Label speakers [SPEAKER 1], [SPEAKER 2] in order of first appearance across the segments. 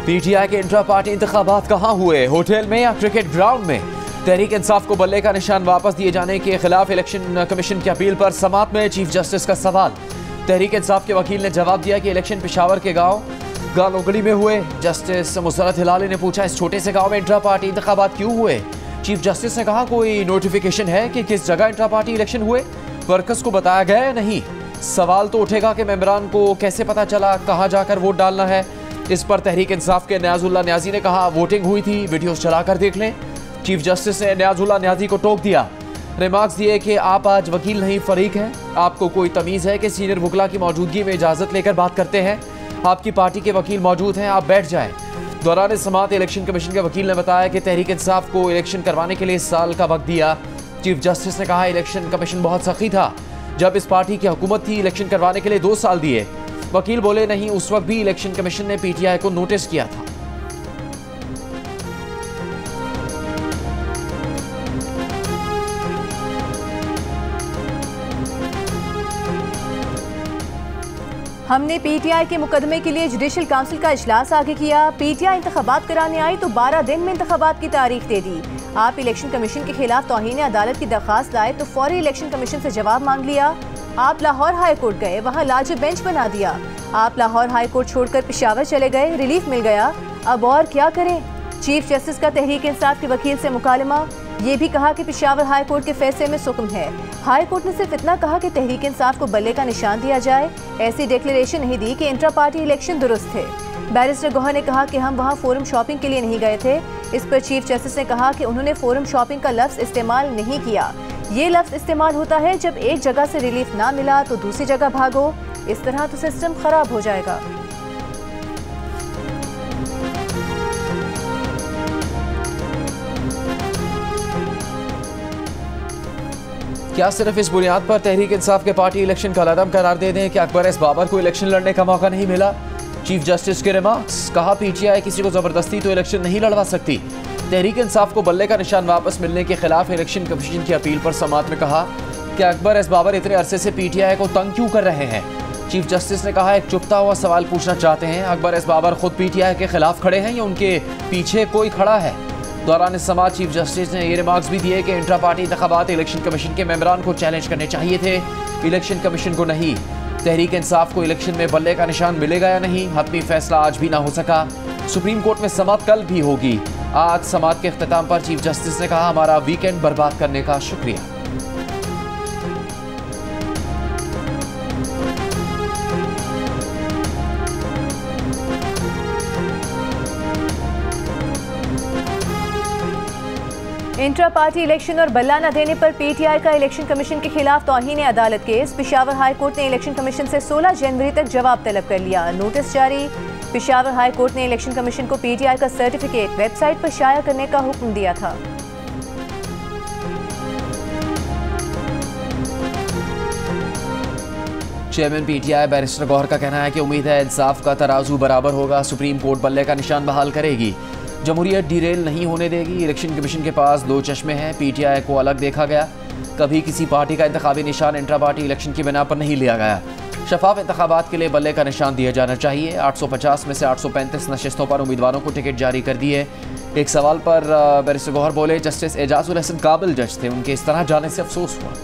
[SPEAKER 1] PTI के intra party इंतखाबात कहाँ हुए, होटल में या क्रिकेट ग्राउंड में? तहरीक इंसाफ को बल्ले का निशान वापस दिए जाने के खिलाफ इलेक्शन कमीशन की अपील पर समात में चीफ जस्टिस का सवाल। तहरीक इंसाफ के वकील ने जवाब दिया कि इलेक्शन पेशावर के गांव गालोगड़ी में हुए। जस्टिस मुसरत हिलाली ने पूछा, इस छोटे से गांव में इंट्रा पार्टी इंतखाबात क्यों हुए? चीफ जस्टिस ने कहा, कोई नोटिफिकेशन है कि किस जगह इंट्रा पार्टी इलेक्शन हुए? वर्कर्स को बताया गया या नहीं? सवाल तो उठेगा कि मेंबरान को कैसे पता चला कहाँ जाकर वोट डालना है। इस पर तहरीक इंसाफ के न्याजुल्लाह न्याजी ने कहा, वोटिंग हुई थी, वीडियोस चलाकर देख लें। चीफ जस्टिस ने न्याजुल्लाह न्याजी को टोक दिया, रिमार्क्स दिए कि आप आज वकील नहीं फरीक हैं। आपको कोई तमीज़ है कि सीनियर वकला की मौजूदगी में इजाज़त लेकर बात करते हैं? आपकी पार्टी के वकील मौजूद हैं, आप बैठ जाएं। दौरान समात इलेक्शन कमीशन के वकील ने बताया कि तहरीक इंसाफ को इलेक्शन करवाने के लिए इस साल का वक्त दिया। चीफ जस्टिस ने कहा, इलेक्शन कमीशन बहुत सख्ती था जब इस पार्टी की हुकूमत थी, इलेक्शन करवाने के लिए 2 साल दिए। वकील बोले, नहीं, उस वक्त भी इलेक्शन कमीशन ने पीटीआई को नोटिस किया था।
[SPEAKER 2] हमने पीटीआई के मुकदमे के लिए जुडिशल काउंसिल का इजलास आगे किया। पीटीआई इंतखाबात कराने आई तो 12 दिन में इंतखाबात की तारीख दे दी। आप इलेक्शन कमीशन के खिलाफ तौहीन अदालत की दरख्वास्त लाए तो फौरी इलेक्शन कमीशन से जवाब मांग लिया। आप लाहौर हाई कोर्ट गए, वहाँ लाजब बेंच बना दिया। आप लाहौर हाई कोर्ट छोड़कर पेशावर चले गए, रिलीफ मिल गया। अब और क्या करें? चीफ जस्टिस का तहरीक इंसाफ के वकील से मुकालमा, ये भी कहा कि पेशावर हाई कोर्ट के फैसले में सुकम है। हाई कोर्ट ने सिर्फ इतना कहा कि तहरीक इंसाफ को बल्ले का निशान दिया जाए, ऐसी डिक्लेरेशन नहीं दी कि इंट्रा पार्टी इलेक्शन दुरुस्त थे। बैरिस्टर गौहर ने कहा कि हम वहाँ फोरम शॉपिंग के लिए नहीं गए थे। इस पर चीफ जस्टिस ने कहा कि उन्होंने फोरम शॉपिंग का लफ्ज़ इस्तेमाल नहीं किया। ये लफ्ज़ इस्तेमाल होता है जब एक जगह से रिलीफ ना मिला तो दूसरी जगह भागो, इस तरह तो सिस्टम खराब हो जाएगा।
[SPEAKER 1] क्या सिर्फ इस बुनियाद पर तहरीक इंसाफ के पार्टी इलेक्शन का अलदम करार दे दें कि अकबर एस बाबर को इलेक्शन लड़ने का मौका नहीं मिला? चीफ जस्टिस के रिमार्क्स, कहा, पीटीआई किसी को जबरदस्ती तो इलेक्शन नहीं लड़वा सकती। तहरीक इंसाफ को बल्ले का निशान वापस मिलने के खिलाफ इलेक्शन कमीशन की अपील पर समात में कहा कि अकबर एस बाबर इतने अरसे से पीटीआई को तंग क्यों कर रहे हैं? चीफ जस्टिस ने कहा, एक चुपता हुआ सवाल पूछना चाहते हैं, अकबर एस बाबर खुद पीटीआई के खिलाफ खड़े हैं या उनके पीछे कोई खड़ा है? दौरान इस समात चीफ जस्टिस ने ये रिमार्क्स भी दिए कि इंट्रा पार्टी इंतखाबात इलेक्शन कमीशन के मेंबरान को चैलेंज करने चाहिए थे, इलेक्शन कमीशन को नहीं। तहरीक इंसाफ को इलेक्शन में बल्ले का निशान मिलेगा या नहीं, हतमी फैसला आज भी ना हो सका। सुप्रीम कोर्ट में समात कल भी होगी। आज समात के इख्तिताम पर चीफ जस्टिस ने कहा, हमारा वीकेंड बर्बाद करने का शुक्रिया।
[SPEAKER 2] इंट्रा पार्टी इलेक्शन और बल्ला न देने पर पीटीआई का इलेक्शन कमीशन के खिलाफ तौहीन अदालत केस। पेशावर हाई कोर्ट ने इलेक्शन कमीशन से 16 जनवरी तक जवाब तलब कर लिया, नोटिस जारी। पेशावर हाई कोर्ट ने इलेक्शन कमीशन को पीटीआई का सर्टिफिकेट वेबसाइट पर शाया करने का हुक्म दिया था।
[SPEAKER 1] चेयरमैन पीटीआई बैरिस्टर गौहर का कहना है कि उम्मीद है इंसाफ का तराजू बराबर होगा, सुप्रीम कोर्ट बल्ले का निशान बहाल करेगी, जमहूरियत डिरेल नहीं होने देगी। इलेक्शन कमीशन के पास 2 चश्मे हैं, पीटीआई को अलग देखा गया, कभी किसी पार्टी का इंतखाबी निशान इंट्रा पार्टी इलेक्शन की बिना पर नहीं लिया गया। शफाफ इंतखाबात के लिए बल्ले का निशान दिया जाना चाहिए। 850 में से 835 नशिस्तों पर उम्मीदवारों को टिकट जारी कर दिए। एक सवाल पर बैरिस्टर गौहर बोले, जस्टिस एजाजुल हसन काबिल जज थे, उनके इस तरह जाने से अफसोस हुआ।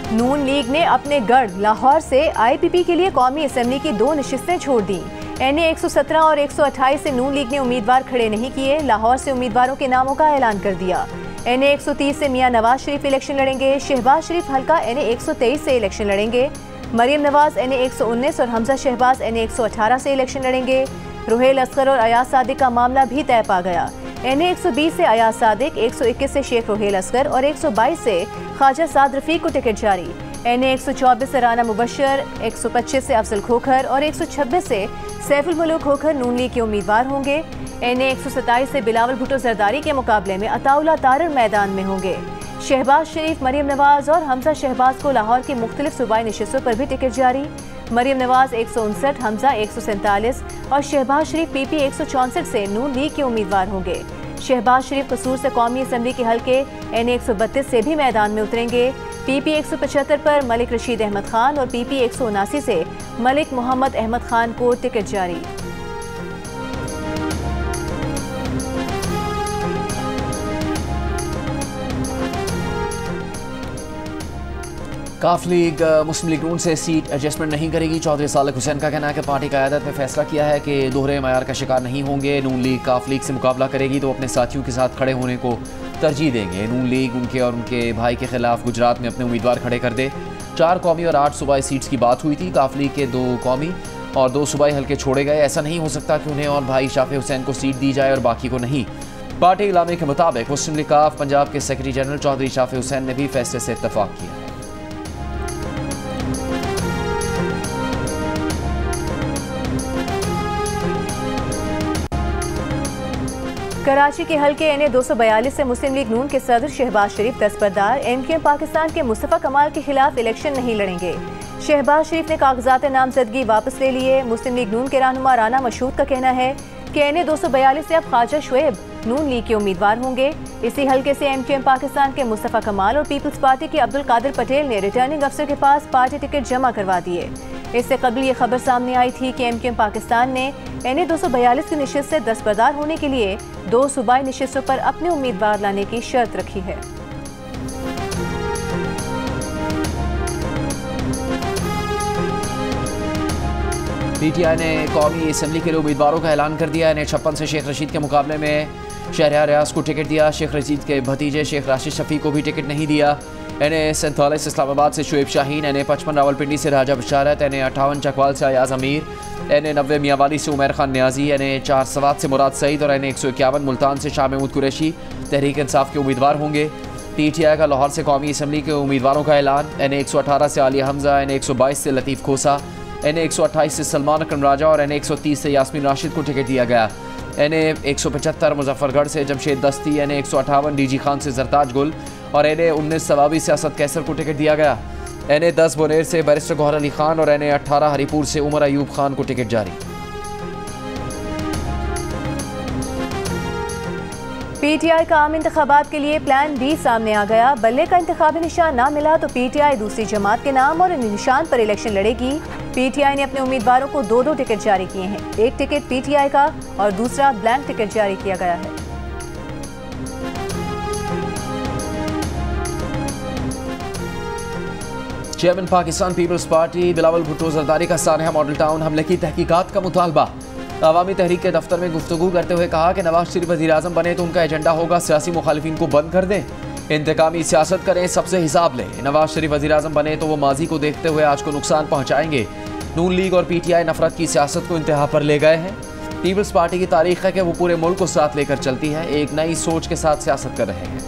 [SPEAKER 2] नून लीग ने अपने गढ़ लाहौर से आईपीपी के लिए कौमी असम्बली की 2 नशिस्तें छोड़ दी। एनए 117 और 128 से नून लीग ने उम्मीदवार खड़े नहीं किए। लाहौर से उम्मीदवारों के नामों का ऐलान कर दिया। एनए 130 से मियां नवाज शरीफ इलेक्शन लड़ेंगे। शहबाज शरीफ हल्का एनए 123 से इलेक्शन लड़ेंगे। मरियम नवाज एनए 119 और हमजा शहबाज एनए 118 से इलेक्शन लड़ेंगे। रुहेल असगर और अयाज सादिक का मामला भी तय पा गया। एनए 120 से अयाज सादिक, 121 से शेख रुहेल असगर और 122 से ख्वाजा साद रफीक को टिकट जारी। एनए 124 से राना मुबशर, 125 से अफजल खोखर और 126 से सैफुल मलूक खोखर नून लीग के उम्मीदवार होंगे। एनए 127 से बिलावल भुट्टो जरदारी के मुकाबले में अताउल्ला तारर मैदान में होंगे। शहबाज शरीफ, मरियम नवाज और हमजा शहबाज को लाहौर की मुख्तलिफ सूबाई नशिस्तों पर भी टिकट जारी। मरियम नवाज 159, हमजा 147 और शहबाज शरीफ पीपी 164 से नून लीग के उम्मीदवार होंगे। शहबाज शरीफ कसूर से कौमी असम्बली के हल्के एनए 132 से भी मैदान में उतरेंगे। PP 175 पर मलिक रशीद अहमद खान और PP 179 से मलिक मोहम्मद अहमद खान को टिकट जारी।
[SPEAKER 1] काफ लीग मुस्लिम लीग नून से सीट एडजस्टमेंट नहीं करेगी। चौधरी सालिक हुसैन का कहना है कि पार्टी क़यादत ने फैसला किया है कि दोहरे मयार का शिकार नहीं होंगे। नून लीग काफ लीग से मुकाबला करेगी तो अपने साथियों के साथ खड़े होने को तरजीह देंगे। नून लीग उनके और उनके भाई के खिलाफ गुजरात में अपने उम्मीदवार खड़े कर दे। 4 कौमी और 8 सूबाई सीट्स की बात हुई थी। काफ लीग के 2 कौमी और 2 सूबाई हल्के छोड़े गए। ऐसा नहीं हो सकता कि उन्हें और भाई शाफे हुसैन को सीट दी जाए और बाकी को नहीं। पार्टी इलामे के मुताबिक मुस्लिम लीग काफ पंजाब के सेक्रेटरी जनरल चौधरी शाफे हुसैन ने भी फैसले से इत्तफाक किया है।
[SPEAKER 2] कराची के हल्के NA 242 से मुस्लिम लीग नून के सदर शहबाज शरीफ दस्तबरदार MQM पाकिस्तान के मुस्तफा कमाल के खिलाफ इलेक्शन नहीं लड़ेंगे। शहबाज शरीफ ने कागजात नामजदगी वापस ले लिए। मुस्लिम लीग नून के रहनुमा राना मशहूद का कहना है कि NA 242 से अब ख्वाजा शुएब नून लीग के उम्मीदवार होंगे। इसी हल्के से MQM पाकिस्तान के मुस्तफा कमाल और पीपल्स पार्टी के अब्दुल कादिर पटेल ने रिटर्निंग अफसर के पास पार्टी टिकट जमा करवा दिए। इससे कबल ये खबर सामने आई थी कि MQM पाकिस्तान ने NA 242 की नशिस्त से दस्तबरदार होने के लिए 2 सूबाई नशिस्तों पर अपने उम्मीदवार लाने की शर्त रखी है।
[SPEAKER 1] PTI ने कौमी असम्बली के लिए उम्मीदवारों का ऐलान कर दिया। NA 56 से शेख रशीद के मुकाबले में शहरयार रियाज को टिकट दिया। शेख रशीद के भतीजे शेख राशिद शफी को भी टिकट नहीं दिया। NA 47 इस्लामाबाद से शुएब शाहीन, NA 55 रावलपिंडी से राजा बशारत, NA 58 चकवाल से अयाज अमीर, NA 90 मियांवाली से उमर खान न्याजी, NA 4 सवात से मुराद सईद और NA 151 मुल्तान से शाह महमूद कुरैशी तहरीक इंसाफ के उम्मीदवार होंगे। PTI का लाहौर से कौमी असम्बली के उम्मीदवारों का ऐलान। NA 118 से आलिया हमजा, NA 122 से लतीफ़ खोसा, NA 128 से सलमान अकरम राजा और NA 130 से यास्मीन राशिद को टिकट दिया गया। NA 175 मुजफ्फरगढ़ से जमशेद दस्ती, NA 158 DG खान से जरताज गुल और NA 19 सवाबी से असद कैसर को टिकट दिया गया। NA 10 बोनेर से बैरिस्टर गौहर अली खान और NA 18 हरीपुर से उमर अयूब खान को टिकट जारी।
[SPEAKER 2] PTI का आम इंतखाबात के लिए प्लान B सामने आ गया। बल्ले का इंतखाबी निशान ना मिला तो PTI दूसरी जमात के नाम और निशान पर इलेक्शन लड़ेगी। PTI ने अपने उम्मीदवारों को 2-2 टिकट जारी किए हैं। एक टिकट PTI का और दूसरा ब्लैंक टिकट जारी किया गया है।
[SPEAKER 1] चेयरमैन पाकिस्तान पीपल्स पार्टी बिलावल भुट्टो जरदारी का सानहा मॉडल टाउन हमले की तहकीकात का मुतालबा। अवामी तहरीक के दफ्तर में गुफ्तगू करते हुए कहा कि नवाज शरीफ वज़ीर आज़म बने तो उनका एजेंडा होगा सियासी मुखालिफिन को बंद कर दें, इंतकामी सियासत करें, सबसे हिसाब लें। नवाज शरीफ वज़ीर आज़म बने तो वो माजी को देखते हुए आज को नुकसान पहुँचाएंगे। नून लीग और PTI नफरत की सियासत को इंतहा पर ले गए हैं। पीपल्स पार्टी की तारीख है कि वो पूरे मुल्क को साथ लेकर चलती है, एक नई सोच के साथ सियासत कर रहे हैं।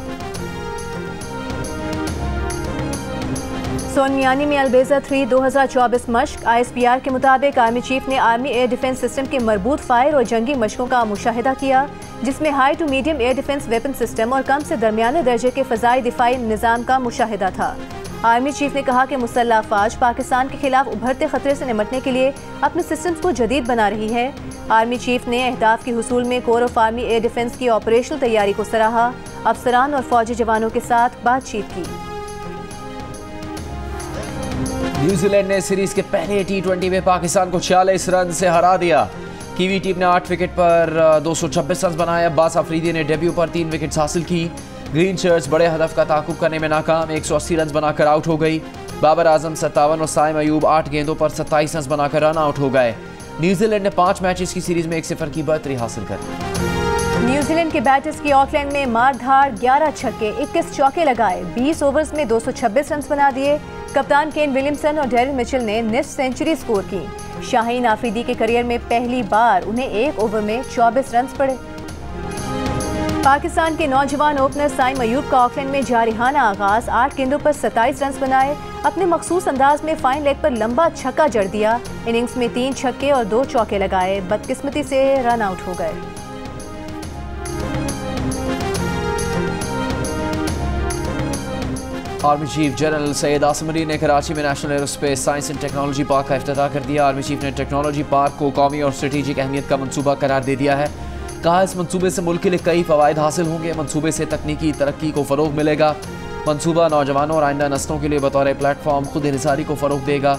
[SPEAKER 2] सोनमियानी में अलबेजा 3 2024 मश्क। ISPR के मुताबिक आर्मी चीफ ने आर्मी एयर डिफेंस सिस्टम के मरबूत फायर और जंगी मशकों का मुशाहिदा किया, जिसमें high to medium air defence weapon system और कम से दरमियाने दर्जे के फ़ज़ाई दिफाई निज़ाम का मुशाहिदा था। आर्मी चीफ ने कहा कि मुसल्लह अफ़वाज पाकिस्तान के खिलाफ उभरते खतरे से निपटने के लिए अपने सिस्टम्स को जदीद बना रही है। आर्मी चीफ ने अहदाफ के हुसूल में core of army air defence की ऑपरेशनल तैयारी को सराहा। अफसरान और फौजी जवानों के साथ बातचीत की।
[SPEAKER 1] न्यूजीलैंड ने सीरीज के पहले T20 में पाकिस्तान को 46 रन से हरा दिया। कीवी टीम ने 8 विकेट पर 226 रन बनाए। अब्बास अफरीदी ने डेब्यू पर 3 विकेट्स हासिल की। ग्रीन शर्ट्स बड़े हदफ का ताकुब करने में नाकाम, 180 रन बनाकर आउट हो गई। बाबर आजम 57 और साइम अयूब 8 गेंदों पर 27 रन बनाकर रन आउट हो गए। न्यूजीलैंड ने 5 मैचेस की सीरीज में 1-0 की बढ़तरी हासिल कर ली।
[SPEAKER 2] न्यूजीलैंड के बैटर्स की ऑकलैंड में मारधाड़, 11 छक्के 21 चौके लगाए, 20 ओवर्स में 226 रन बना दिए। कप्तान केन विलियमसन और डेरिल मिचेल ने निस्फ सेंचुरी स्कोर की। शाहीन आफरीदी के करियर में पहली बार उन्हें 1 ओवर में 24 रन पड़े। पाकिस्तान के नौजवान ओपनर साइम अयूब का ऑकलैंड में जारिहाना आगाज, 8 गेंदों पर 27 रन बनाए। अपने मखसूस अंदाज में फाइन लेग पर लंबा छक्का जड़ दिया। इनिंग्स में 3 छक्के और 2 चौके लगाए, बदकिस्मती से रन आउट हो गए।
[SPEAKER 1] Army chief general Syed Asim Ali ने कराची में national aerospace science and technology park का इफ्तिताह कर दिया। आर्मी चीफ ने टेक्नोलॉजी पार्क को कौमी और स्ट्रेटेजिक अहमियत का मंसूबा करार दे दिया है। कहा इस मंसूबे से मुल्क के लिए कई फ़वाइद हासिल होंगे। मंसूबे से तकनीकी तरक्की को फ़रोग मिलेगा। मनसूबा नौजवानों और आइंदा नस्लों के लिए बतौर प्लेटफॉर्म खुद इनसारी को फ़रोग देगा।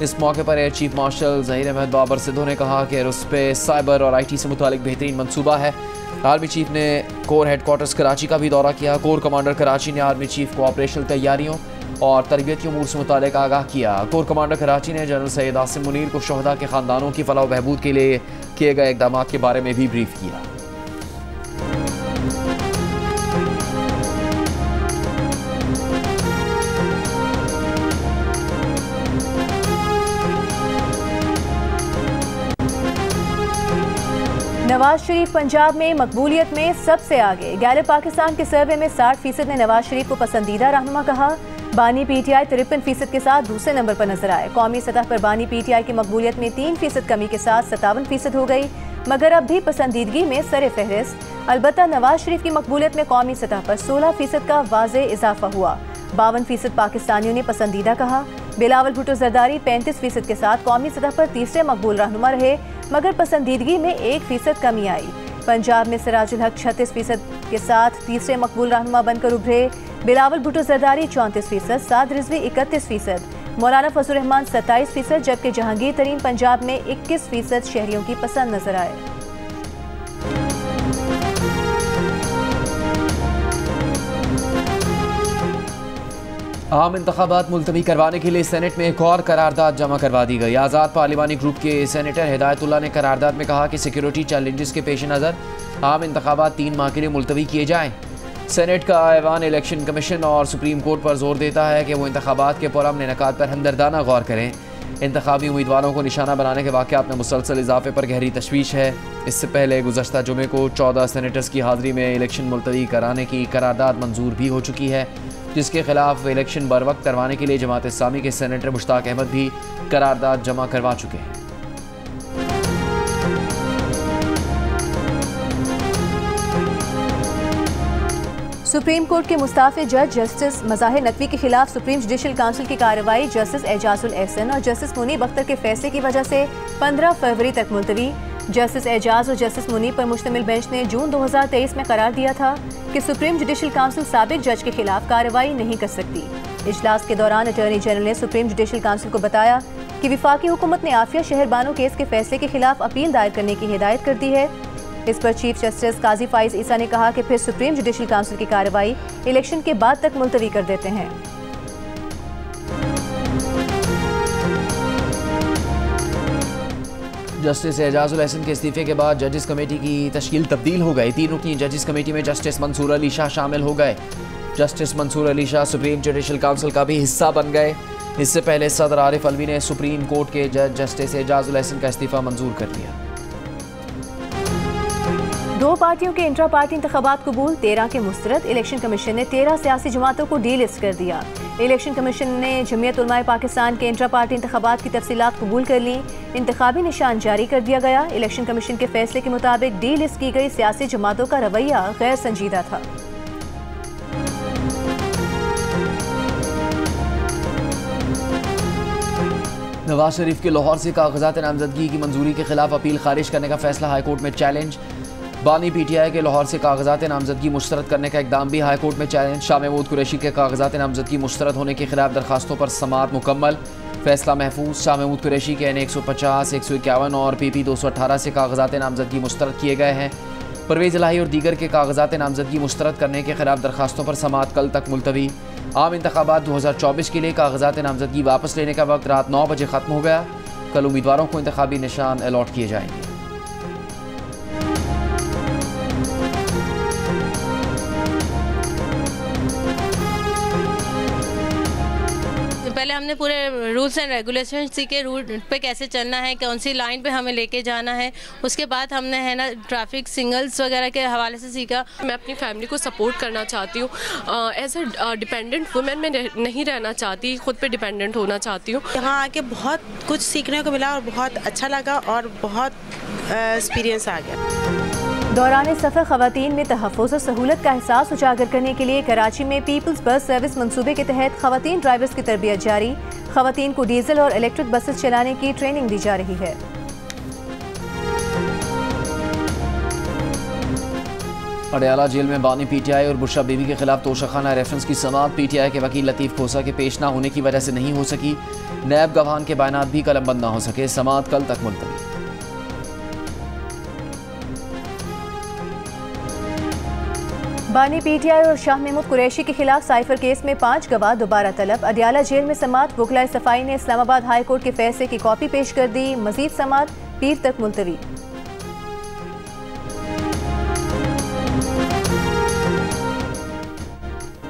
[SPEAKER 1] इस मौके पर air chief marshal Zaheer Ahmed Babar Sidhu ने कहा कि एरोस्पेस, साइबर और IT से मुतालिक बेहतरीन मनसूबा है। आर्मी चीफ ने कोर हेडक्वार्टर्स कराची का भी दौरा किया। कोर कमांडर कराची ने आर्मी चीफ को ऑपरेशनल तैयारियों और तरबियती उमूर से मुतालिक आगाह किया। कोर कमांडर कराची ने जनरल सैयद आसिम मुनीर को शहदा के ख़ानदानों की फलाह व बहबूद के लिए किए गए इक़दामात के बारे में भी ब्रीफ किया।
[SPEAKER 2] नवाज शरीफ पंजाब में मकबूलियत में सबसे आगे। गैलप पाकिस्तान के सर्वे में 60% ने नवाज शरीफ को पसंदीदा रहनुमा कहा। बानी PTI 53% के साथ दूसरे नंबर पर नजर आए। कौमी सतह पर बानी PTI की मकबूलियत में 3% कमी के साथ 57% हो गई, मगर अब भी पसंदीदगी में सरे फहरिस्त। अलबत्ता नवाज शरीफ की मकबूलियत में कौमी सतह पर 16% का वाज़े इजाफा हुआ। 52% पाकिस्तानियों ने पसंदीदा कहा। बिलावल भुट्टो जरदारी 35% के साथ कौमी सतह पर तीसरे मकबूल रहनुमा रहे, मगर पसंदीदगी में 1% कमी आई। पंजाब में सिराजुल हक 36% के साथ तीसरे मकबूल रहनुमा बनकर उभरे। बिलावल भुट्टो जरदारी 34%, साद रिजवी 31%, मौलाना फजल रहमान 27%, जबकि जहांगीर तरीन पंजाब में 21% शहरियों की पसंद नजर आए।
[SPEAKER 1] आम इंतखाबात मुलतवी करवाने के लिए सेनेट में एक और करारदाद जमा करवा दी गई। आज़ाद पार्लिमानी ग्रुप के सेनेटर हिदायतुल्लाह ने करारदाद में कहा कि सिक्योरिटी चैलेंजेस के पेश नज़र आम इंतखाबात 3 माह के लिए मुलतवी किए जाएँ। सेनेट का ऐवान इलेक्शन कमीशन और सुप्रीम कोर्ट पर जोर देता है कि वो इंतखाबात के पुरअमन इनेकाद पर हमदर्दाना गौर करें। इंतखाबी उम्मीदवारों को निशाना बनाने के वाक़यात में मुसलसल इजाफे पर गहरी तशवीश है। इससे पहले गुज़श्ता जुमे को 14 सेनेटर्स की हाज़िरी में इलेक्शन मुलतवी कराने की करारदाद मंजूर भी हो चुकी है, जिसके खिलाफ इलेक्शन बर वक्त करवाने के लिए जमात इस्लामी के सेनेटर मुश्ताक अहमद भी करारदाद जमा करवा चुके हैं।
[SPEAKER 2] सुप्रीम कोर्ट के मुस्ताफ़े जज जस्टिस मज़ाहिर नकवी के खिलाफ सुप्रीम जुडिशल काउंसिल की कार्रवाई जस्टिस एजाजुल एहसन और जस्टिस मुनीब अख्तर के फैसले की वजह से 15 फरवरी तक मुलतवी। जस्टिस एजाज और जस्टिस मुनीब पर मुश्तमिल बेंच ने जून 2023 में करार दिया था कि सुप्रीम जुडिशल काउंसिल साबिक जज के खिलाफ कार्रवाई नहीं कर सकती। इजलास के दौरान अटॉर्नी जनरल ने सुप्रीम जुडिशल काउंसिल को बताया कि विफाकी हुकूमत ने आफिया शहर बानो केस के फैसले के खिलाफ अपील दायर करने की हिदायत कर दी है। इस पर चीफ जस्टिस काजी फाइज ईसा ने कहा कि फिर सुप्रीम जुडिशल काउंसिल की कार्रवाई इलेक्शन के बाद तक मुलतवी कर देते हैं।
[SPEAKER 1] जस्टिस एजाजुल एहसन के इस्तीफे के बाद जजेस कमेटी की तश्कील तब्दील हो गई। 3 रुकनी जजेस कमेटी में जस्टिस मंसूर अली शाह शामिल हो गए। Justice Mansoor Ali Shah supreme judicial council का भी हिस्सा बन गए। इससे पहले सदर आरिफ अलवी ने सुप्रीम कोर्ट के जज जस्टिस एजाजुल एहसन का इस्तीफा मंजूर कर लिया।
[SPEAKER 2] 2 पार्टियों के इंट्रा पार्टी इंतखाबात कबूल, 13 के मुस्तरद। इलेक्शन कमीशन ने 13 सियासी जमातों को डी लिस्ट कर दिया। इलेक्शन कमीशन ने जमीयत उलमाए पाकिस्तान के इंट्रा पार्टी इंतखाबात की तफसीलात कबूल कर ली। इंतखाबी निशान जारी कर दिया गया। इलेक्शन कमीशन के फैसले के मुताबिक डी लिस्ट की गई सियासी जमातों का रवैया गैर संजीदा था।
[SPEAKER 1] नवाज शरीफ के लाहौर से कागजात नामजदगी की मंजूरी के खिलाफ अपील खारिज करने का फैसला हाईकोर्ट में चैलेंज। बानी PTI के लाहौर से कागजात नामजदगी मुस्तरद करने का इकदाम भी हाईकोर्ट में चैलेंज। शाह महमूद कुरैशी के कागजात नामजदगी मुस्तरद होने के खिलाफ दरखास्तों पर समाअत मुकम्मल, फैसला महफूज। शाह महमूद कुरैशी के NA 150, 151 और PP 218 से कागजात नामजदगी मुस्तरद किए गए हैं। परवेज़ इलाही और दीगर के कागजात नामजदगी मुस्तरद करने के खिलाफ दरखास्तों पर समाअत कल तक मुलतवी। आम इंतखाबात 2024 के लिए कागजात नामजदगी वापस लेने का वक्त रात 9 बजे ख़त्म हो गया। कल उम्मीदवारों को इंतखाबी निशान अलॉट किए जाएंगे।
[SPEAKER 3] पहले हमने पूरे रूल्स एंड रेगुलेशन सीखे, रूट पे कैसे चलना है, कौन सी लाइन पे हमें लेके जाना है। उसके बाद हमने है ना ट्रैफिक सिग्नल्स वगैरह के हवाले से सीखा।
[SPEAKER 4] मैं अपनी फैमिली को सपोर्ट करना चाहती हूँ। एज अ डिपेंडेंट वुमेन मैं नहीं रहना चाहती, खुद पे डिपेंडेंट होना चाहती हूँ।
[SPEAKER 5] यहाँ आके बहुत कुछ सीखने को मिला और बहुत अच्छा लगा और बहुत एक्सपीरियंस आ गया।
[SPEAKER 2] दौरान सफ़र ख़वातीन में तहफ़्फ़ुज़ और सहूलत का एहसास उजागर करने के लिए कराची में पीपल्स बस सर्विस मंसूबे के तहत ख़वातीन ड्राइवर्स की तरबियत जारी। ख़वातीन को डीजल और इलेक्ट्रिक बसेस चलाने की ट्रेनिंग दी जा रही है।
[SPEAKER 1] अडयाला जेल में बानी पीटीआई और बुशरा बीबी के खिलाफ तोशाखाना रेफरेंस की समाअत। पीटीआई के वकील लतीफ़ खोसा के पेश ना होने की वजह से नहीं हो सकी। नैब गवाहान के बयानात भी कलमबंद ना हो सके। समाअत कल तक मुलतवी।
[SPEAKER 2] बानी पीटीआई और शाह महमूद कुरैशी के खिलाफ साइफर केस में 5 गवाह दोबारा तलब। अडयाला जेल में समाअत। वकलाए सफाई ने इस्लामाबाद हाई कोर्ट के फैसले की कॉपी पेश कर दी। मजीद समाअत पीर तक मुलतवी।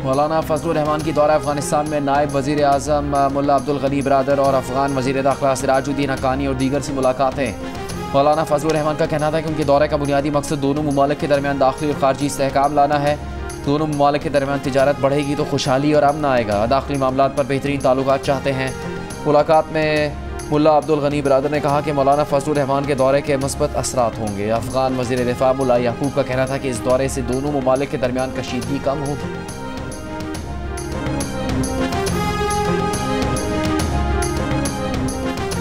[SPEAKER 1] मौलाना फजलुर रहमान की दौरा अफगानिस्तान में नायब वजीर आज़म मुल्ला अब्दुल गनी बरादर और अफगान वजीर दाखिला सिराजुद्दीन हक्कानी और दीगर से मुलाकातें। मौलाना फजलुर रहमान का कहना था कि उनके दौरे का बुनियादी मकसद दोनों ममालिक के दरमियान दाखिली और खारजी इस्तेहकाम लाना है। दोनों ममालिक के दरमियान तिजारत बढ़ेगी तो खुशहाली और अमन आएगा। दाखिली मामलात पर बेहतरीन ताल्लुकात चाहते हैं। मुलाकात में मुल्ला अब्दुल गनी बरादर ने कहा कि मौलाना फजलुर रहमान के दौरे के मुस्बत असरात होंगे। अफगान वजीर दिफा मुल्ला याकूब का कहना था कि इस दौरे से दोनों ममालिक के दरमियान कशीदगी कम होगी।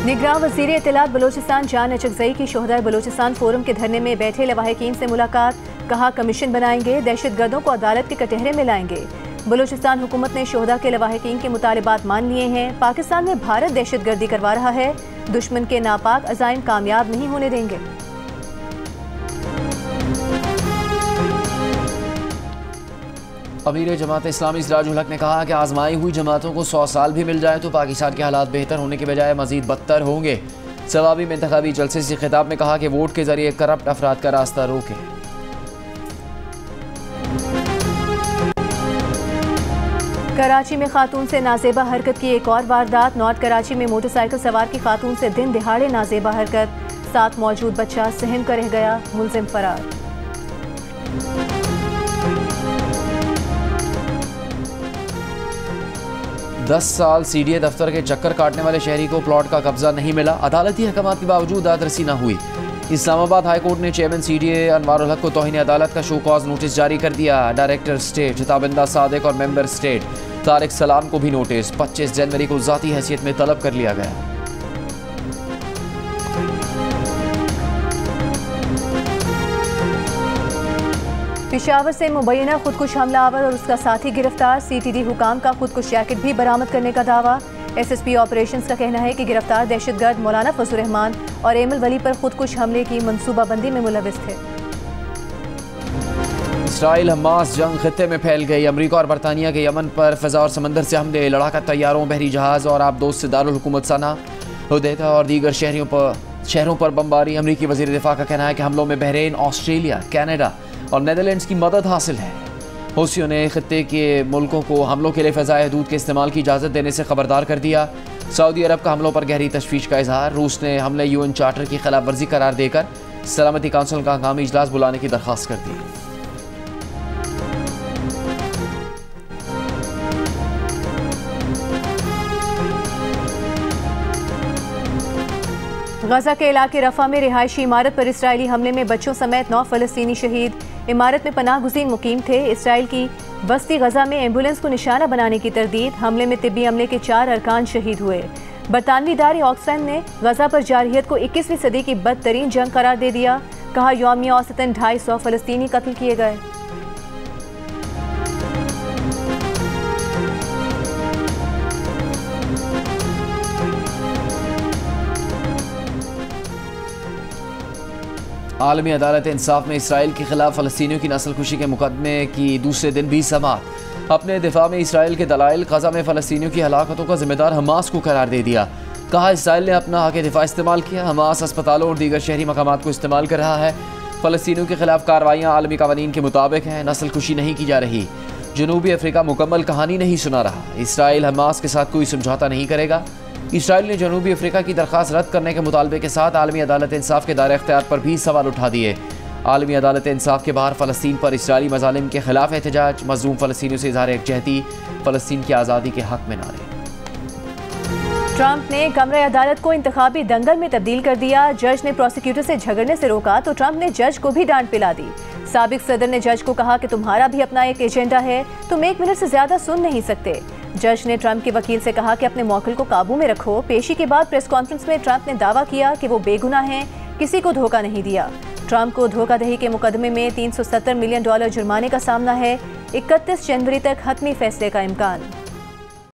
[SPEAKER 2] निगरान वज़ीर इत्तलात बलोचिस्तान जान अचकज़ई की शोहदाए बलोचिस्तान फोरम के धरने में बैठे लवाहिकीन से मुलाकात। कहा कमीशन बनाएंगे, दहशत गर्दों को अदालत के कटहरे में लाएंगे। बलोचिस्तान हुकूमत ने शोहदा के लवाहिकीन के मुतालबात मान लिए हैं। पाकिस्तान में भारत दहशत गर्दी करवा रहा है, दुश्मन के नापाक अज़ाइम कामयाब नहीं होने देंगे।
[SPEAKER 1] अमीर जमात इस्लामी सिराजुल हक ने कहा कि आजमाई हुई जमातों को 100 साल भी मिल जाए तो पाकिस्तान के हालात बेहतर होने के बजाय मजीद बदतर होंगे। सवाबी में इंतखाबी जलसे से खिताब में कहा कि वोट के जरिए करप्ट अफराद का रास्ता रोके।
[SPEAKER 2] कराची में खातून से नाजेबा हरकत की एक और वारदात। नॉर्थ कराची में मोटरसाइकिल सवार की खातून से दिन दिहाड़े नाजेबा हरकत। साथ मौजूद बच्चा सहम कर रह गया, मुलजिम फरार।
[SPEAKER 1] 10 साल सीडीए दफ्तर के चक्कर काटने वाले शहरी को प्लॉट का कब्जा नहीं मिला। अदालती अहकामात के बावजूद दादरसी न हुई। इस्लामाबाद हाई कोर्ट ने चेयरमैन सीडीए अनवारुल हक को तौहीन अदालत का शो कॉज नोटिस जारी कर दिया। डायरेक्टर स्टेट ताबिंदा सादिक और मेंबर स्टेट तारिक सलाम को भी नोटिस 25 जनवरी को ज़ाती हैसियत में तलब कर लिया गया।
[SPEAKER 2] पेशावर से मुबैना खुदकुश हमलावर और उसका साथी गिरफ्तार। सीटीडी हुकाम का खुदकुश जैकेट भी बरामद करने का दावा। एसएसपी ऑपरेशंस का कहना है कि गिरफ्तार दहशतगर्द मौलाना फजलुर रहमान और एमल वली पर खुदकुश हमले की मनसूबाबंदी में मुलविस थे।
[SPEAKER 1] इसराइल हमास जंग खित्ते में फैल गई। अमरीका और बरतानिया के यमन पर फ़ज़ा और समंदर से हमले, लड़ाका तैयारों, बहरी जहाज़ और आबदोज से दारुल हुकूमत सना, हुदैदा और दीगर शहरों पर बमबारी। अमरीकी वज़ीर दिफा का कहना है कि हमलों में बहरीन, ऑस्ट्रेलिया, कैनेडा और नेदरलैंड्स की मदद हासिल है। हौसियों ने खित्ते के मुल्कों को हमलों के लिए फ़ज़ाए हदूद के इस्तेमाल की इजाज़त देने से खबरदार कर दिया। सऊदी अरब का हमलों पर गहरी तशवीश का इजहार। रूस ने हमले यूएन चार्टर की खिलाफ वर्जी करार देकर सलामती काउंसिल का हंगामी इजलास बुलाने की दरख्वास्त कर दी।
[SPEAKER 2] गजा के इलाके रफा में रिहायशी इमारत पर इसराइली हमले में बच्चों समेत 9 फ़लस्तीनी शहीद। इमारत में पनाह गुज़ीन मुकीम थे। इसराइल की बस्ती गजा में एम्बुलेंस को निशाना बनाने की तरदीद। हमले में तिब्बी अमले के 4 अरकान शहीद हुए। बरतानवी इदारे ऑक्सफैम ने गजा पर जारहियत को 21वीं सदी की बदतरीन जंग करार दे दिया। कहा यौमिया औसतन 250 फ़लस्तीनी कत्ल किए गए।
[SPEAKER 1] आलमी अदालत इंसाफ में इसराइल के खिलाफ फ़लस्तीनियों की नस्लकुशी के मुकदमे की दूसरे दिन भी समाअत। अपने दिफा में इसराइल के दलाइल गजा में फ़लस्तीनियों की हलाकतों का जिम्मेदार हमास को करार दे दिया। कहा इसराइल ने अपना हक दिफा इस्तेमाल किया। हमास अस्पतालों और दीगर शहरी मकामात को इस्तेमाल कर रहा है। फ़लस्तीनियों के खिलाफ कार्रवाइयाँ आलमी कानून के मुताबिक हैं। नस्लकुशी नहीं की जा रही। जनूबी अफ्रीका मुकम्मल कहानी नहीं सुना रहा। इसराइल हमास के साथ कोई समझौता नहीं करेगा। इसराइल ने जनूबी अफ्रीका की दरख्वास्त रद्द करने के मुतालबे के साथ आलमी अदालत इंसाफ के दायरे इख्तियार पर भी सवाल उठा दिए। आलमी अदालत इंसाफ के बाहर फ़लस्तीन पर इसराइली मज़ालिम के खिलाफ एहतजाज। मज़लूम फ़लस्तीनियों से इज़हार यकजहती। फ़लस्तीन की आज़ादी के हक़ में नारे।
[SPEAKER 2] ट्रंप ने कमरे अदालत को इंतखाबी दंगल में तब्दील कर दिया। जज ने प्रोसिक्यूटर से झगड़ने से रोका तो ट्रंप ने जज को भी डांट पिला दी। साबिक सदर ने जज को कहा कि तुम्हारा भी अपना एक एजेंडा है, तुम 1 मिनट से ज्यादा सुन नहीं सकते। जज ने ट्रंप के वकील से कहा कि अपने मौकिल को काबू में रखो। पेशी के बाद प्रेस कॉन्फ्रेंस में ट्रंप ने दावा किया कि वो बेगुनाह हैं, किसी को धोखा नहीं दिया। ट्रंप को धोखाधड़ी के मुकदमे में $370 मिलियन जुर्माने का सामना है। 31 जनवरी तक हतमी फैसले का इम्कान।